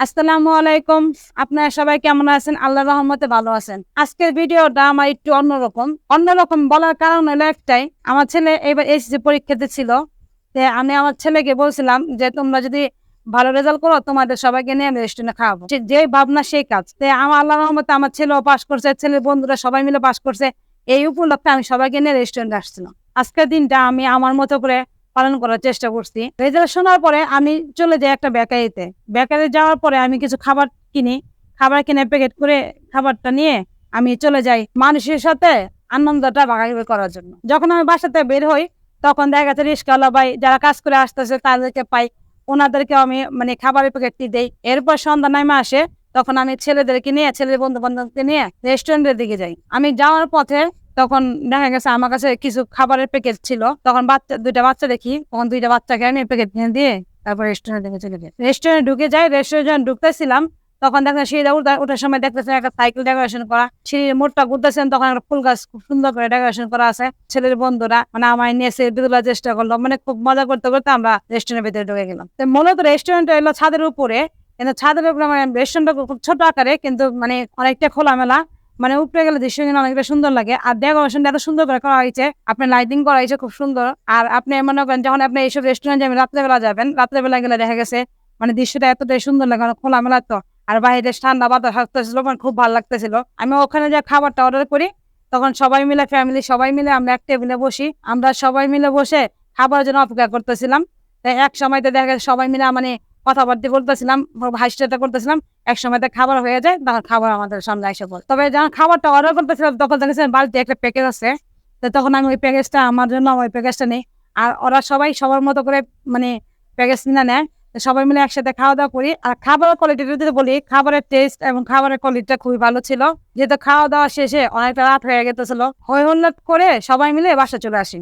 আসসালামু আলাইকুম। আপনারা সবাই কেমন আছেন? আল্লাহর রহমতে ভালো আছেন। আজকের ভিডিওটা আমার একটু অন্যরকম বলার কারণ হলো একটাই, আমার ছেলে এবার এইচএসসি পরীক্ষাতে ছিল। আমি আমার ছেলেকে বলছিলাম যে তোমরা যদি ভালো রেজাল্ট করো তোমাদের সবাইকে নিয়ে আমি রেস্টুরেন্টে খাওয়াবো। যে ভাবনা সেই কাজ। আমার আল্লাহর রহমতে আমার ছেলেও পাস করছে, ছেলের বন্ধুরা সবাই মিলে পাস করছে। এই উপলক্ষে আমি সবাইকে নিয়ে রেস্টুরেন্টে আসছিলাম। আজকের দিনটা আমি আমার মতো করে পালন করার চেষ্টা করছি। রেজাল্ট শোনার পরে আমি চলে যাই একটা বেকারিতে। বেকারি যাওয়ার পরে আমি কিছু খাবার কিনি। খাবার কিনে প্যাকেট করে খাবারটা নিয়ে আমি চলে যাই মানুষের সাথে আনন্দটা ভাগাভাগি করার জন্য। যখন আমি বাসাতে বের হই তখন দেখা গেছে রিস্কাওয়ালা ভাই যারা কাজ করে আসতেছে তাদেরকে পাই, ওনাদেরকে আমি খাবারের প্যাকেটটি দেই। এরপর সন্ধ্যা নামে আসে, তখন আমি ছেলেদেরকে নিয়ে ছেলের বন্ধু বান্ধবকে নিয়ে রেস্টুরেন্টের দিকে যাই। আমি যাওয়ার পথে তখন দেখা গেছে আমার কাছে কিছু খাবারের প্যাকেট ছিল, তখন দুইটা বাচ্চা দেখি, তখন দুইটা বাচ্চাকে আমি প্যাকেট কিনে দিয়ে তারপর রেস্টুরেন্টে চলে যাই। রেস্টুরেন্টে ঢুকে যাই। রেস্টুরেন্টে যখন ঢুকতেছিলাম তখন দেখেন সিঁড়িটা ওঠার সময় দেখতেছেন একটা সাইকেল ডেকোরেশন করা, সিঁড়ির মোড়টা ঘুরতেছেন তখন একটা ফুল গাছ খুব সুন্দর করে ডেকোরেশন করা আছে। ছেলের বন্ধুরা আমার নিয়ে সেলফি তোলার চেষ্টা করলো, খুব মজা করতে করতে আমরা রেস্টুরেন্টের ভিতরে ঢুকে গেলাম। তো মূলত রেস্টুরেন্ট এলো ছাদের উপরে, কিন্তু ছাদের উপরে রেস্টুরেন্টটা খুব ছোট আকারে, কিন্তু অনেকটা খোলামেলা। উপরে গেলে দৃশ্য কিন্তু অনেকটা সুন্দর লাগে। আর ডেকোরেশনটা এত সুন্দর করে করা হয়েছে, আপনার লাইটিং করা হয়েছে খুব সুন্দর। আর আপনি মনে করেন যখন আপনি এইসব রেস্টুরেন্ট যাবেন রাত্রেবেলা যাবেন, রাত্রেবেলা গেলে দেখা গেছে দৃশ্যটা এতটাই সুন্দর লাগে, খোলামেলা তো। আর বাইরে ঠান্ডা বাতাস আসতেছিল, খুব ভালো লাগতেছিল। আমি ওখানে যে খাবারটা অর্ডার করি, তখন সবাই মিলে ফ্যামিলি সবাই মিলে আমরা এক টেবিলে বসি। আমরা সবাই মিলে বসে খাবারের জন্য অপেক্ষা করতেছিলাম। এক সময়তে দেখা গেছে সবাই মিলে কথাবার্তা বলতেছিলাম, হাসিটা করতেছিলাম। এক সময় খাবার হয়ে যায়, তখন খাবার আমাদের সামনে এসে পড়ে। তবে যখন খাবারটা অর্ডার করতেছিলাম তখন দেখেছিলাম বাড়িতে একটা প্যাকেজ আছে। তো তখন আমি ওই প্যাকেজটা আমার জন্য ওই প্যাকেজটা নেই। আর ওরা সবাই সবার মতো করে প্যাকেজ কিনে নেয়। সবাই মিলে একসাথে খাওয়া দাওয়া করি। আর খাবারের কোয়ালিটি যদি বলি, খাবারের টেস্ট এবং খাবারের কোয়ালিটিটা খুবই ভালো ছিল। যেহেতু খাওয়া দাওয়া শেষে অনেকটা রাত হয়ে গেছিল, হই হুল্লোড় করে সবাই মিলে বাসা চলে আসি।